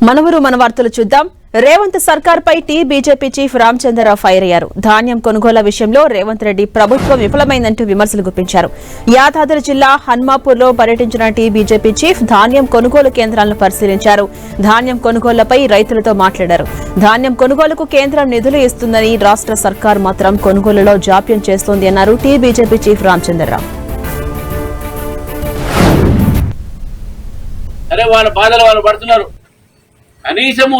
మనవరు మన వార్తలు చూద్దాం. రేవంత్ సర్కార్ పై బీజేపీ చీఫ్ రామచంద్రరావు ఫైర్ అయ్యారు. ధాన్యం కొనుగోలు విషయంలో రేవంత్ రెడ్డి ప్రభుత్వం విఫలమైందంటూ విమర్శలు గుప్పించారు. యాదాద్రి జిల్లా హన్మాపూర్ లో పర్యటించిన బీజేపీ చీఫ్ ధాన్యం కొనుగోలు కేంద్రాలను పరిశీలించారు. ధాన్యం కొనుగోళ్లపై రైతులతో మాట్లాడారు. ధాన్యం కొనుగోలుకు కేంద్రం నిధులు ఇస్తుందని రాష్ట్ర సర్కార్ మాత్రం కొనుగోలులో జాప్యం చేస్తోంది అన్నారు బీజేపీ చీఫ్ రామచంద్రరావు. కనీసము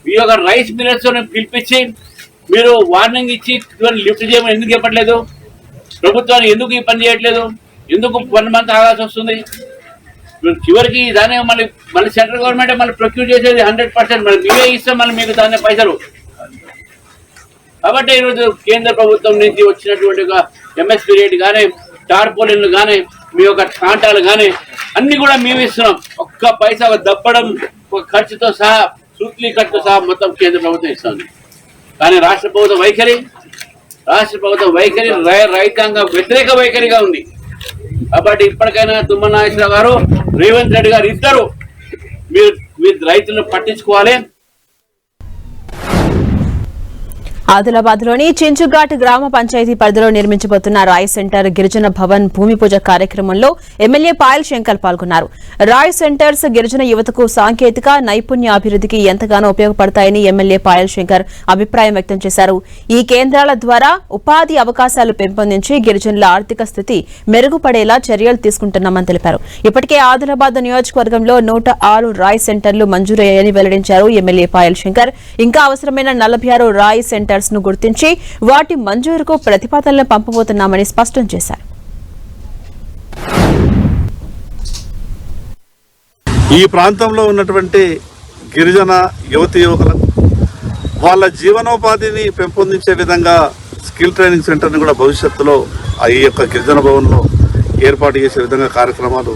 ఈ యొక్క రైస్ మిల్లర్స్ పిలిపించి మీరు వార్నింగ్ ఇచ్చి లిఫ్ట్ చేయమని ఎందుకు చెప్పట్లేదు? ప్రభుత్వాన్ని ఎందుకు ఈ పని చేయట్లేదు? ఎందుకు 1 మంత్ ఆగాల్సి వస్తుంది? చివరికి దాన్ని మళ్ళీ సెంట్రల్ గవర్నమెంట్ మళ్ళీ ప్రొక్యూర్ చేసేది 100%. మళ్ళీ మీరే ఇస్తాం, మళ్ళీ మీకు దాని పైసలు. కాబట్టి ఈరోజు కేంద్ర ప్రభుత్వం నుంచి వచ్చినటువంటి ఎంఎస్పీ రేట్ కానీ, టార్పోలిన్లు కానీ, మీ యొక్క కాంటాలు కానీ అన్ని కూడా మేము ఇస్తున్నాం. ఒక్క పైసా దప్పడం ఖర్చుతో సహా, సూత్లీ ఖర్చుతో సహా మొత్తం కేంద్ర ప్రభుత్వం ఇస్తుంది. కానీ రాష్ట్ర ప్రభుత్వం వైఖరి రైతాంగ వ్యతిరేక వైఖరిగా ఉంది. కాబట్టి ఇప్పటికైనా తుమ్మల నాగేశ్వరరావు గారు, రేవంత్ రెడ్డి గారు ఇద్దరు మీరు రైతులను పట్టించుకోవాలి. ఆదిలాబాద్ లోని చించుఘాట్ గ్రామ పంచాయతీ పరిధిలో నిర్మించబోతున్న రాయ్ సెంటర్ గిరిజన భవన్ భూమి పూజ కార్యక్రమంలో ఎమ్మెల్యే పాయల్ శంకర్ పాల్గొన్నారు. రాయ్ సెంటర్స్ గిరిజన యువతకు సాంకేతిక నైపుణ్య అభివృద్ధికి ఎంతగానో ఉపయోగపడతాయని ఎమ్మెల్యే పాయల్ శంకర్ అభిప్రాయం వ్యక్తం చేశారు. ఈ కేంద్రాల ద్వారా ఉపాధి అవకాశాలు పెంపొందించి గిరిజనుల ఆర్థిక స్థితి మెరుగుపడేలా చర్యలు తీసుకుంటున్నామని తెలిపారు. ఇప్పటికే ఆదిలాబాద్ నియోజకవర్గంలో 106 రాయ్ సెంటర్లు మంజూరయ్యాయని వెల్లడించారు ఎమ్మెల్యే పాయల్ శంకర్. ఇంకా అవసరమైన 46 రాయ్ సెంటర్ ను గుర్తించి వాటి మంజూరుకు ప్రతిపాదనలు పంపబోతున్నామని స్పష్టం చేశారు. ఈ ప్రాంతంలో ఉన్నటువంటి గిరిజన యువకులకు వాళ్ళ జీవనోపాధిని పెంపొందించే విధంగా స్కిల్ ట్రైనింగ్ సెంటర్ని కూడా భవిష్యత్తులో ఈ యొక్క గిరిజన భవన్లో ఏర్పాటు చేసే విధంగా కార్యక్రమాలు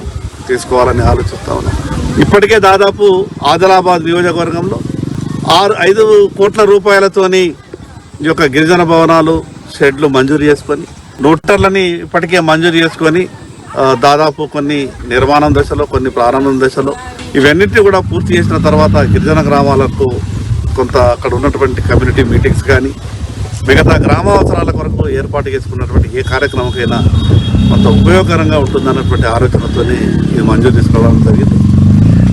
తీసుకోవాలని ఆలోచిస్తా ఉన్నాం. ఇప్పటికే దాదాపు ఆదిలాబాద్ నియోజకవర్గంలో 5 కోట్ల రూపాయలతోని ఈ యొక్క గిరిజన భవనాలు, షెడ్లు మంజూరు చేసుకొని, నోటర్లని ఇప్పటికే మంజూరు చేసుకొని దాదాపు కొన్ని నిర్మాణం దశలో, కొన్ని ప్రారంభం దశలో, ఇవన్నిటిని కూడా పూర్తి చేసిన తర్వాత గిరిజన గ్రామాలకు కొంత అక్కడ ఉన్నటువంటి కమ్యూనిటీ మీటింగ్స్ కానీ మిగతా గ్రామ అవసరాల కొరకు ఏర్పాటు చేసుకున్నటువంటి ఏ కార్యక్రమంకైనా కొంత ఉపయోగకరంగా ఉంటుందన్నటువంటి ఆలోచనతోనే ఇది మంజూరు తీసుకోవడం జరిగింది.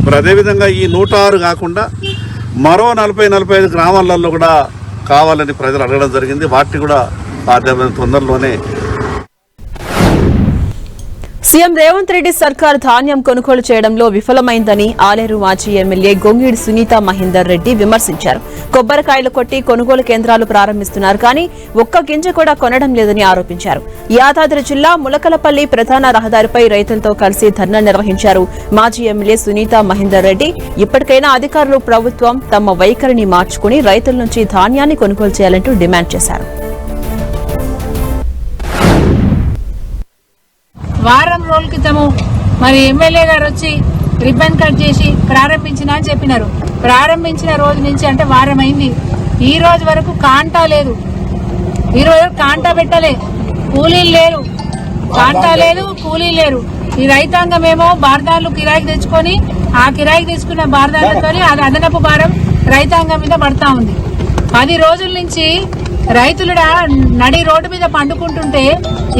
మరి అదేవిధంగా ఈ 106 కాకుండా మరో 40-45 గ్రామాలలో కూడా కావాలని ప్రజలు అడగడం జరిగింది. వాటిని కూడా తొందరలోనే. సీఎం రేవంత్ రెడ్డి సర్కార్ ధాన్యం కొనుగోలు చేయడంలో విఫలమైందని ఆలేరు మాజీ ఎమ్మెల్యే గొంగిడి సునీత మహేందర్ రెడ్డి విమర్శించారు. కొబ్బరికాయలు కొట్టి కొనుగోలు కేంద్రాలు ప్రారంభిస్తున్నారు, కానీ ఒక్క గింజ కూడా కొనడం లేదని ఆరోపించారు. యాదాద్రి జిల్లా ములకలపల్లి ప్రధాన రహదారిపై రైతులతో కలిసి ధర్నా నిర్వహించారు మాజీ ఎమ్మెల్యే సునీత మహేందర్ రెడ్డి. ఇప్పటికైనా అధికారులు, ప్రభుత్వం తమ వైఖరిని మార్చుకుని రైతుల నుంచి ధాన్యాన్ని కొనుగోలు చేయాలంటూ డిమాండ్ చేశారు. వారం రోజుల క్రితము మరి ఎమ్మెల్యే గారు వచ్చి రిబ్బన్ కట్ చేసి ప్రారంభించినా అని చెప్పినారు. ప్రారంభించిన రోజు నుంచి అంటే వారం అయింది, ఈ రోజు వరకు కాంటా లేదు. ఈ రోజు కాంటా పెట్టలే, కూలీలు లేరు, కాంటా లేదు, కూలీలు లేరు. ఈ రైతాంగం ఏమో బార్దార్లు కిరాయికి తెచ్చుకొని ఆ కిరాయికి తెచ్చుకున్న బార్దార్లతో అది అదనపు భారం రైతాంగం మీద పడతా ఉంది. 10 రోజుల నుంచి రైతులు నడి రోడ్డు మీద పండుకుంటుంటే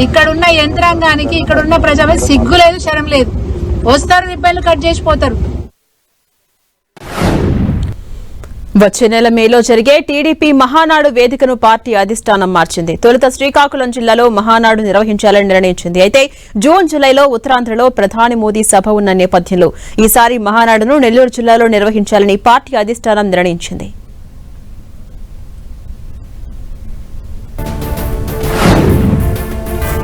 ఇక్కడున్న యంత్రాంగానికి, ఇక్కడున్న ప్రజలు సిగ్గు లేదు, శరం లేదు. వస్తారు, రిబ్బన్లు కట్ చేసిపోతారు. వచ్చే నెల మేలో జరిగే టీడీపీ మహానాడు వేదికను పార్టీ అధిష్టానం మార్చింది. తొలుత శ్రీకాకుళం జిల్లాలో మహానాడు నిర్వహించాలని నిర్ణయించింది. అయితే జూన్, జూలైలో ఉత్తరాంధ్రలో ప్రధాని మోదీ సభ ఉన్న నేపథ్యంలో ఈసారి మహానాడును నెల్లూరు జిల్లాలో నిర్వహించాలని పార్టీ అధిష్టానం నిర్ణయించింది.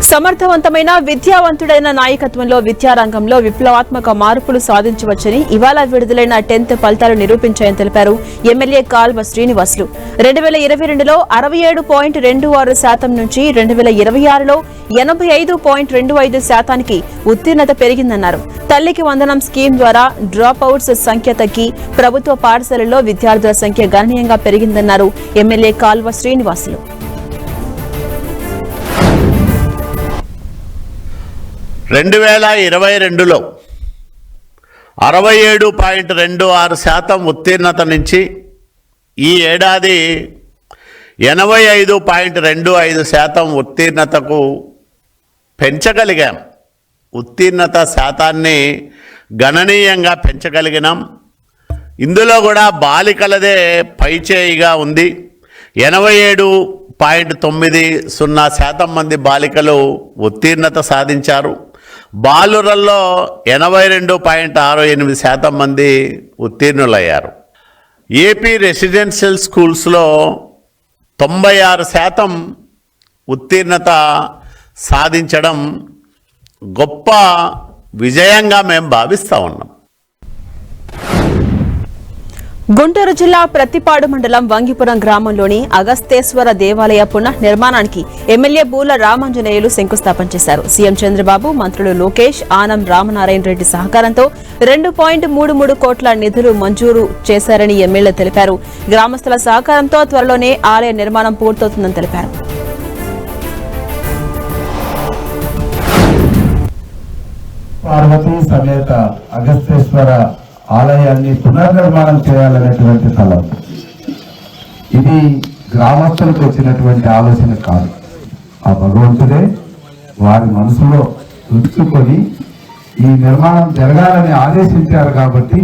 సమర్థవంతమైన, విద్యావంతుడైన నాయకత్వంలో విద్యారంగంలో విప్లవాత్మక మార్పులు సాధించవచ్చని ఇవాళ విడుదలైన 10th ఫలితాలు నిరూపించాయని తెలిపారు ఎమ్మెల్యే కాల్వ శ్రీనివాసులు. 2022లో 67.26% నుంచి 2026లో 85.25%కి ఉత్తీర్ణత పెరిగిందన్నారు. తల్లికి వందనం స్కీమ్ ద్వారా డ్రాప్ అవుట్స్ సంఖ్య తగ్గి ప్రభుత్వ పాఠశాలల్లో విద్యార్థుల సంఖ్య గణనీయంగా పెరిగిందన్నారు ఎమ్మెల్యే కాల్వ శ్రీనివాసులు. 2022లో 67.26% ఉత్తీర్ణత నుంచి ఈ ఏడాది 85.25% ఉత్తీర్ణతకు పెంచగలిగాం. ఉత్తీర్ణత శాతాన్ని గణనీయంగా పెంచగలిగినాం. ఇందులో కూడా బాలికలదే పైచేయిగా ఉంది. 87.90% మంది బాలికలు ఉత్తీర్ణత సాధించారు. బాలురల్లో 82.68% మంది ఉత్తీర్ణులయ్యారు. ఏపీ రెసిడెన్షియల్ స్కూల్స్లో 96% ఉత్తీర్ణత సాధించడం గొప్ప విజయంగా మేము భావిస్తూ ఉన్నాం. గుంటూరు జిల్లా ప్రత్తిపాడు మండలం వంగిపురం గ్రామంలోని అగస్తేశ్వర దేవాలయ పునఃనిర్మాణానికి ఎమ్మెల్యే బూల రామాంజనేయులు శంకుస్థాపన చేశారు. సీఎం చంద్రబాబు, మంత్రులు లోకేష్, ఆనం రామనారాయణ రెడ్డి సహకారంతో 2.33 కోట్ల నిధులు మంజూరు చేశారని ఎమ్మెల్యే తెలిపారు. గ్రామస్తుల సహకారంతో త్వరలోనే ఆలయ నిర్మాణం పూర్తవుతుందని తెలిపారు. పార్వతీ సమేత అగస్తేశ్వర ఆలయాన్ని పునర్నిర్మాణం చేయాలనేటువంటి తలం. ఇది గ్రామస్తులకు వచ్చినటువంటి ఆలోచన కాదు. ఆ భగవంతుడే వారి మనసులో ఉంచుకొని ఈ నిర్మాణం జరగాలని ఆదేశించారు. కాబట్టి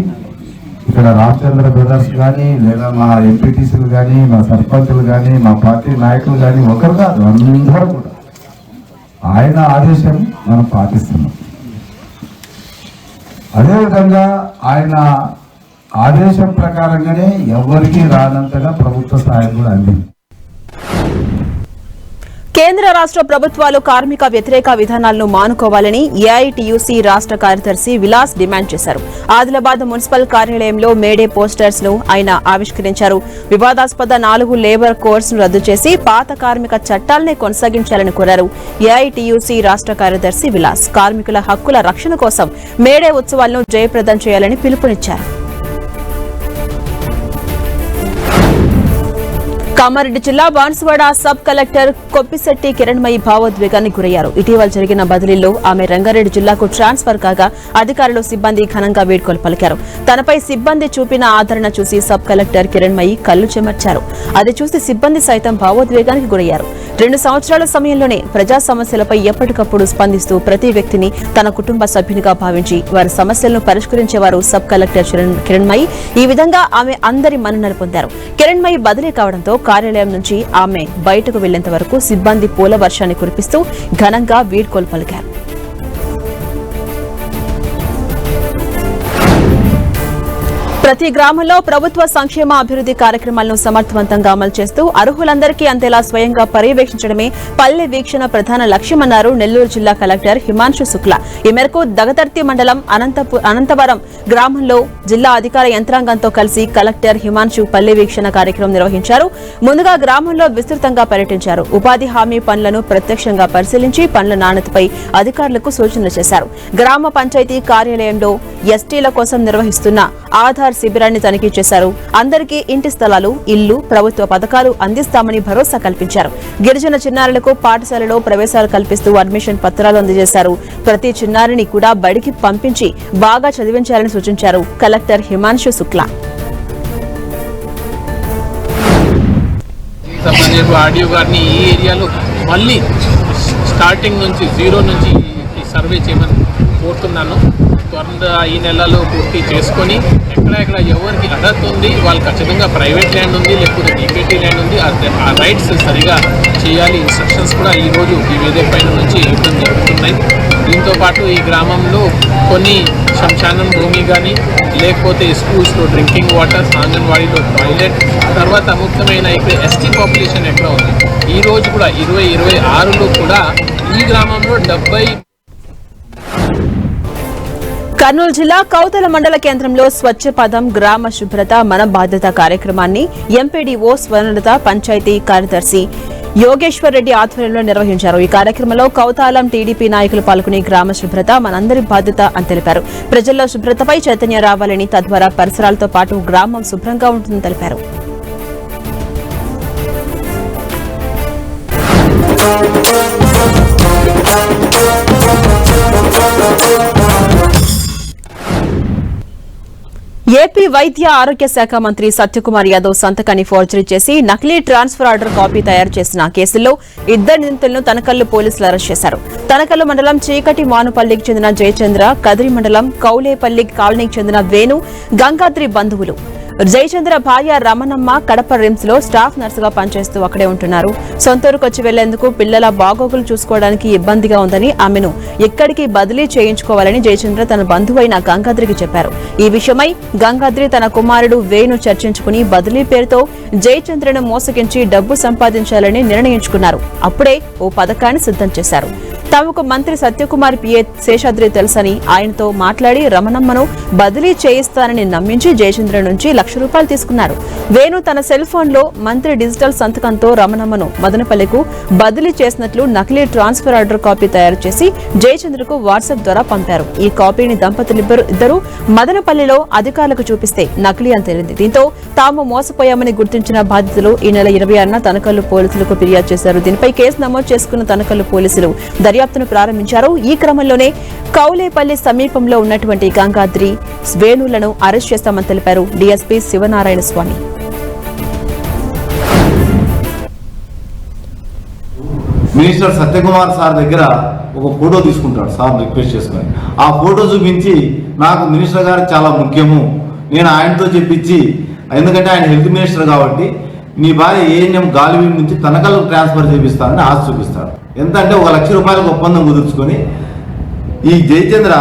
ఇక్కడ రామచంద్ర బ్రదర్స్ కానీ, లేదా మా ఎంపీటీసీలు కానీ, మా సర్పంచులు కానీ, మా పార్టీ నాయకులు కానీ ఒకరు కాదు, అందరూ కూడా ఆయన ఆదేశం మనం పాటిస్తున్నాం. అదేవిధంగా ఆయన ఆదేశం ప్రకారంగానే ఎవరికీ రానంతగా ప్రభుత్వ సహాయం కూడా అందింది. కేంద్ర రాష్ట్ర ప్రభుత్వాలు కార్మిక వ్యతిరేక విధానాలను మానుకోవాలని ఏఐటీయూసీ రాష్ట్ర కార్యదర్శి విలాస్ డిమాండ్ చేశారు. ఆదిలాబాద్ మున్సిపల్ కార్యాలయంలో మేడే పోస్టర్స్ ను ఆయన ఆవిష్కరించారు. వివాదాస్పద 4 లేబర్ కోడ్స్ ను రద్దు చేసి పాత కార్మిక చట్టాలనే కొనసాగించాలని కోరారు. ఏఐటీయూసీ రాష్ట్ర కార్యదర్శి విలాస్ కార్మికుల హక్కుల రక్షణ కోసం మేడే ఉత్సవాలను జయప్రదం చేయాలని పిలుపునిచ్చారు. కామారెడ్డి జిల్లా బాన్సువాడ సబ్ కలెక్టర్ కొప్పిశెట్టి కిరణ్మయి భావోద్వేగానికి గురయ్యారు. ఇటీవల జరిగిన బదిలీలో ఆమె రంగారెడ్డి జిల్లాకు ట్రాన్స్ఫర్ కాగా అధికారులు, సిబ్బంది ఘనంగా వీడ్కోలు పలికారు. తనపై సిబ్బంది చూపిన ఆదరణ చూసి సబ్ కలెక్టర్ కిరణ్మయి కళ్లు చెమర్చారు. అది చూసి సిబ్బంది సైతం భావోద్వేగానికి గురయ్యారు. 2 సంవత్సరాల సమయంలోనే ప్రజా సమస్యలపై ఎప్పటికప్పుడు స్పందిస్తూ ప్రతి వ్యక్తిని తన కుటుంబ సభ్యునిగా భావించి వారి సమస్యలను పరిష్కరించేవారు సబ్ కలెక్టర్ కిరణ్మయి. ఈ విధంగా ఆమె అందరి మన్ననలు పొందారు. కిరణ్మయి బదిలీ కావడంతో కార్యాలయం నుంచి ఆమె బయటకు వెళ్లేంత వరకు సిబ్బంది పూల వర్షాన్ని కురిపిస్తూ ఘనంగా వీడ్కోలు పలికారు. ప్రతి గ్రామంలో ప్రభుత్వ సంక్షేమ అభివృద్ధి కార్యక్రమాలను సమర్థవంతంగా అమలు చేస్తూ అర్హులందరికీ అందేలా స్వయంగా పర్యవేక్షించడమే పల్లె వీక్షణ ప్రధాన లక్ష్యమన్నారు నెల్లూరు జిల్లా కలెక్టర్ హిమాంశు శుక్లా. ఈ మేరకు దగదర్తి మండలం అనంతవరం గ్రామంలో జిల్లా అధికార యంత్రాంగంతో కలిసి కలెక్టర్ హిమాంశు పల్లె వీక్షణ కార్యక్రమం నిర్వహించారు. ముందుగా గ్రామంలో విస్తృతంగా పర్యటించారు. ఉపాధి హామీ పనులను ప్రత్యక్షంగా పరిశీలించి పనుల నాణ్యతపై అధికారులకు సూచనలు చేశారు. గ్రామ పంచాయతీ కార్యాలయంలో ఎస్టీల కోసం నిర్వహిస్తున్న ఆధార్ శిబిరాన్ని తనిఖీ చేశారు. అందరికీ ఇంటి స్థలాలు, ఇల్లు, ప్రభుత్వ పథకాలు అందిస్తామని భరోసా కల్పించారు. గిరిజన చిన్నారులకు పాఠశాలలో ప్రవేశాలు కల్పిస్తూ అడ్మిషన్ పత్రాలు అందజేశారు. ప్రతి చిన్నారిని కూడా బడికి పంపించి బాగా చదివించాలని సూచించారు కలెక్టర్ హిమాంశు శుక్లా. ఆడియో గారిని ఈ ఏరియాలో మళ్ళీ స్టార్టింగ్ నుంచి 0 నుంచి ఈ సర్వే చేయమని కోరుతున్నాను. త్వరగా ఈ నెలలో పూర్తి చేసుకొని ఎక్కడెక్కడ ఎవరికి అర్హత ఉంది, వాళ్ళు ఖచ్చితంగా ప్రైవేట్ ల్యాండ్ ఉంది లేకపోతే డీకేటీ ల్యాండ్ ఉంది, ఆ రైట్స్ సరిగా చేయాలి. ఇన్స్ట్రక్షన్స్ కూడా ఈరోజు ఈ వేదిక పైన నుంచి ఇవ్వడం జరుగుతున్నాయి. దీంతోపాటు ఈ గ్రామంలో కొన్ని శ్మశానం భూమి కానీ లేకపోతే స్కూల్స్లో డ్రింకింగ్ వాటర్, అంగన్వాడీలో టాయిలెట్, తర్వాత ముఖ్యమైన ఇక్కడ ఎస్టీ పాపులేషన్ ఎక్కడ ఉంది. ఈరోజు కూడా 2026లో కూడా ఈ గ్రామంలో 70. కర్నూలు జిల్లా కౌతల మండల కేంద్రంలో స్వచ్ఛ పదం గ్రామ శుభ్రత మన బాధ్యత కార్యక్రమాన్ని ఎంపీడీఓ స్వర్ణలత పంచాయతీ కార్యదర్శి యోగేశ్వర్ రెడ్డి ఆధ్వర్యంలో నిర్వహించారు. ఈ కార్యక్రమంలో కౌతాలం టీడీపీ నాయకులు పాల్గొని గ్రామ శుభ్రత మనందరి బాధ్యత అని తెలిపారు. ప్రజల్లో శుభ్రతపై చైతన్యం రావాలని, తద్వారా పరిసరాలతో పాటు గ్రామం శుభ్రంగా ఉంటుందని తెలిపారు. ఏపీ వైద్య ఆరోగ్య శాఖ మంత్రి సత్యకుమార్ యాదవ్ సంతకాన్ని ఫోర్జరీ చేసి నకిలీ ట్రాన్స్ఫర్ ఆర్డర్ కాపీ తయారు చేసిన కేసులో ఇద్దరు నిందితులను తనకల్లు పోలీసులు అరెస్ట్ చేశారు. తనకల్లు మండలం చీకటి మానుపల్లికి చెందిన జయచంద్ర, కదిరి మండలం కౌలేపల్లి కాలనీకి చెందిన వేణు, గంగాద్రి బంధువులు. జయచంద్ర భార్య రమణమ్మ కడప రిమ్స్ లో స్టాఫ్ నర్సుగా పనిచేస్తూ అక్కడే ఉంటున్నారు. సొంతూరుకు వచ్చి వెళ్లేందుకు పిల్లల బాగోగులు చూసుకోవడానికి ఇబ్బందిగా ఉందని ఆమెను ఇక్కడికి బదిలీ చేయించుకోవాలని జయచంద్ర తన బంధువైన గంగాద్రికి చెప్పారు. ఈ విషయమై గంగాద్రి తన కుమారుడు వేణు చర్చించుకుని బదిలీ పేరుతో జయచంద్రను మోసగించి డబ్బు సంపాదించాలని నిర్ణయించుకున్నారు. అప్పుడే ఓ పథకాన్ని సిద్ధం చేశారు. తమకు మంత్రి సత్యకుమార్ పిఏ శేషాద్రి తెలుసని ఆయనతో మాట్లాడి రమణమ్మను బదిలీ చేయిస్తానని నమ్మించి జయచంద్ర నుంచి ₹1,00,000 తీసుకున్నారు. వేణు తన సెల్ ఫోన్ లో మంత్రి డిజిటల్ సంతకంతో రమణమ్మను మదనపల్లికు బదిలీ చేసినట్లు నకిలీ ట్రాన్స్ఫర్ ఆర్డర్ కాపీ తయారు చేసి జయచంద్రకు వాట్సాప్ ద్వారా పంపారు. ఈ కాపీని దంపతులిద్దరూ మదనపల్లిలో అధికారులకు చూపిస్తే నకిలీ అని తేలింది. దీంతో తాము మోసపోయామని గుర్తించిన బాధితులు ఈ నెల 26న తనకల్లు పోలీసులకు ఫిర్యాదు చేశారు. దీనిపై కేసు నమోదు చేసుకున్న తనకల్లు పోలీసులు దర్యాప్తును ప్రారంభించారు. ఈ క్రమంలోనే కౌలేపల్లి సమీపంలో ఉన్నటువంటి గంగాద్రి, వేణులను అరెస్ట్ చేస్తామని తెలిపారు డీఎస్పీ శివనారాయణ స్వామి. మినిస్టర్ సత్యకుమార్ సార్ దగ్గర ఒక ఫోటో తీసుకుంటాడు సార్ రిక్వెస్ట్ చేసుకుని. ఆ ఫోటో చూపించి నాకు మినిస్టర్ గారు చాలా ముఖ్యము, నేను ఆయనతో చెప్పించి, ఎందుకంటే ఆయన హెల్త్ మినిస్టర్ కాబట్టి నీ భార్య ఏఎన్ఎం గాలివీడ్ నుంచి తనకల్లు ట్రాన్స్ఫర్ చేపిస్తానని ఆశ చూపిస్తాడు. ఎంత అంటే ₹1,00,000 ఒప్పందం కుదుర్చుకొని ఈ జయచంద్ర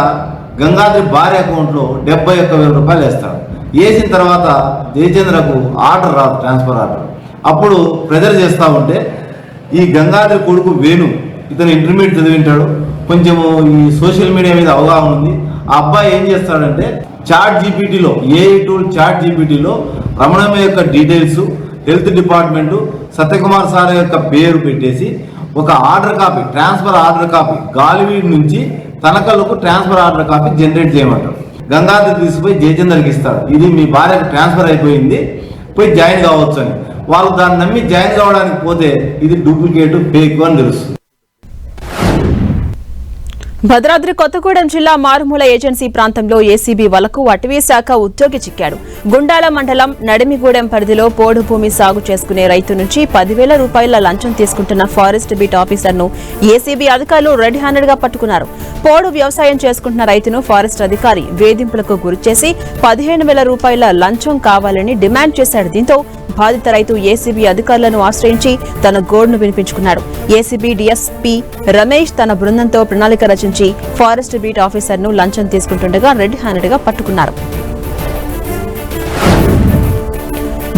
గంగాద్రి భార్య అకౌంట్లో ₹71,000 వేస్తాడు. వేసిన తర్వాత జయచంద్రకు ఆర్డర్ రాదు, ట్రాన్స్ఫర్ ఆర్డర్. అప్పుడు ప్రెజర్ చేస్తూ ఉంటే ఈ గంగాద్రి కొడుకు వేణు, ఇతను ఇంటర్మీడియట్ చదివింటాడు, కొంచెము ఈ సోషల్ మీడియా మీద అవగాహన ఉంది. ఆ అబ్బాయి ఏం చేస్తాడంటే చాట్ జీపీటీలో, ఏఐ టూల్ చాట్ జీపీటీలో రమణమ్మ యొక్క details, health department, Satyakumar sir యొక్క పేరు పెట్టేసి ఒక order copy, transfer order copy Galiveedu నుంచి తనకల్లుకు ట్రాన్స్ఫర్ ఆర్డర్ కాపీ జనరేట్ చేయమంటారు. గంగాద్రి తీసుకుపోయి జయచంద్రకి ఇస్తాడు. ఇది మీ భార్యకు ట్రాన్స్ఫర్ అయిపోయింది, పోయి జాయిన్ కావచ్చు అని. వాళ్ళు దాన్ని నమ్మి జాయిన్ కావడానికి పోతే ఇది డూప్లికేట్, ఫేక్ అని తెలుస్తుంది. భద్రాద్రి కొత్తగూడెం జిల్లా మారుమూల ఏజెన్సీ ప్రాంతంలో ఏసీబీ వలకు అటవీ శాఖ ఉద్యోగి చిక్కాడు. గుండాల మండలం నడిమిగూడెం పరిధిలో పోడు భూమి సాగు చేసుకునే రైతు నుంచి ₹10,000 లంచం తీసుకుంటున్న ఫారెస్ట్ బీట్ ఆఫీసర్ను ఏసీబీ అధికారులు రెడ్ హ్యాండెడ్ గా పట్టుకున్నారు. పోడు వ్యవసాయం చేసుకుంటున్న రైతును ఫారెస్ట్ అధికారి వేధింపులకు గురిచేసి ₹15,000 లంచం కావాలని డిమాండ్ చేశాడు. దీంతో బాధిత రైతు ఏసీబీ అధికారులను ఆశ్రయించి తన గోడును వినిపించుకున్నాడు. ఏసీబీ డీఎస్పీ రమేష్ తన బృందంతో ప్రణాళిక రచించి ఫారెస్ట్ బీట్ ఆఫీసర్ను లంచం తీసుకుంటుండగా రెడ్ హ్యాండెడ్ గా పట్టుకున్నారు.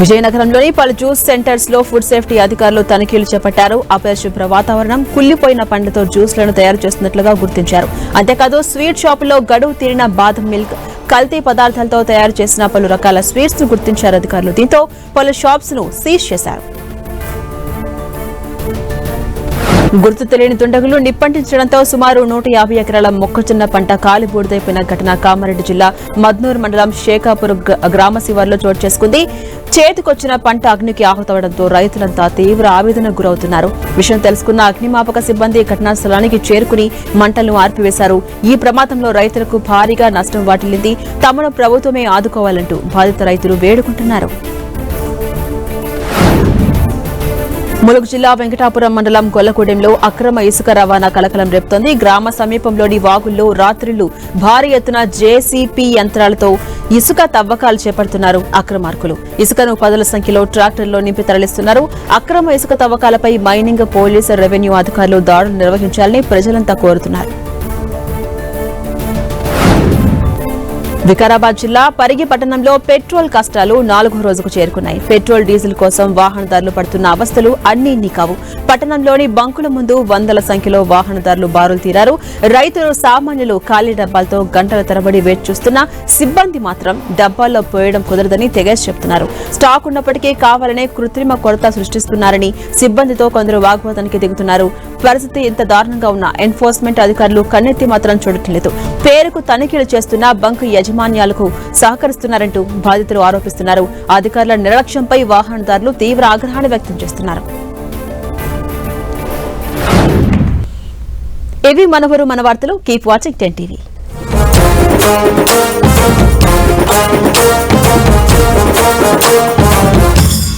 విజయనగరంలోని పలు జ్యూస్ సెంటర్స్ లో ఫుడ్ సేఫ్టీ అధికారులు తనిఖీలు చేపట్టారు. అపరిశుభ్ర వాతావరణం, కుళ్లిపోయిన పండ్లతో జ్యూస్లను తయారు చేస్తున్నట్లుగా గుర్తించారు. అంతేకాదు స్వీట్ షాపుల్లో గడువు తీరిన బాదం మిల్క్, కల్తీ పదార్థాలతో తయారు చేసిన పలు రకాల స్వీట్స్ ను గుర్తించారు అధికారులు. దీంతో పలు షాప్స్ ను సీజ్ చేశారు. గుర్తు తెలియని దుండగులు నిప్పంటించడంతో సుమారు 150 ఎకరాల మొక్కజొన్న పంట కాలిబూడిదైపోయిన ఘటన కామారెడ్డి జిల్లా మద్నూరు మండలం షేకాపూర్ గ్రామ శివార్లో చోటు చేసుకుంది. చేతికొచ్చిన పంట అగ్నికి ఆహుతవడంతో రైతులంతా తీవ్ర ఆవేదనకు గురవుతున్నారు. విషయం తెలుసుకున్న అగ్నిమాపక సిబ్బంది ఘటనా స్థలానికి చేరుకుని మంటలను ఆర్పివేశారు. ఈ ప్రమాదంలో రైతులకు భారీగా నష్టం వాటిల్లింది. తమను ప్రభుత్వమే ఆదుకోవాలంటూ బాధిత రైతులు వేడుకుంటున్నారు. ములుగు జిల్లా వెంకటాపురం మండలం గొల్లగూడెంలో అక్రమ ఇసుక రవాణా కలకలం రేపుతోంది. గ్రామ సమీపంలోని వాగుల్లో రాత్రులు భారీ ఎత్తున జేసీపీ యంత్రాలతో ఇసుక తవ్వకాలు చేపడుతున్నారు అక్రమార్కులు. ఇసుకను పదుల సంఖ్యలో ట్రాక్టర్లో నింపి తరలిస్తున్నారు. అక్రమ ఇసుక తవ్వకాలపై మైనింగ్, పోలీసు, రెవెన్యూ అధికారులు దాడులు నిర్వహించాలని ప్రజలంతా కోరుతున్నారు. వికారాబాద్ జిల్లా పరిగి పట్టణంలో పెట్రోల్ కష్టాలు 4వ రోజుకు చేరుకున్నాయి. పెట్రోల్, డీజిల్ కోసం వాహనదారులు పడుతున్న అవస్థలు అన్నీ ఇన్ని కావు. పట్టణంలోని బంకుల ముందు వందల సంఖ్యలో వాహనదారులు బారులు తీరారు. రైతులు, సామాన్యులు ఖాళీ డబ్బాలతో గంటల తరబడి వేచి చూస్తున్నా సిబ్బంది మాత్రం డబ్బాల్లో పోయడం కుదరదని తెగేసి చెప్తున్నారు. స్టాక్ ఉన్నప్పటికీ కావాలనే కృత్రిమ కొరత సృష్టిస్తున్నారని సిబ్బందితో కొందరు వాగ్వాదానికి దిగుతున్నారు. పరిస్థితి ఇంత దారుణంగా ఉన్న ఎన్ఫోర్స్మెంట్ అధికారులు కన్నెత్తి మాత్రం చూడటం లేదు. పేరుకు తనిఖీలు చేస్తున్న బంకు యాజమాన్యాలకు సహకరిస్తున్నారంటూ బాధితులు ఆరోపిస్తున్నారు. అధికారుల నిర్లక్ష్యంపై వాహనదారులు తీవ్ర ఆగ్రహాన్ని వ్యక్తం చేస్తున్నారు. ఇవి మన వార్తలు. Keep watching 10 TV.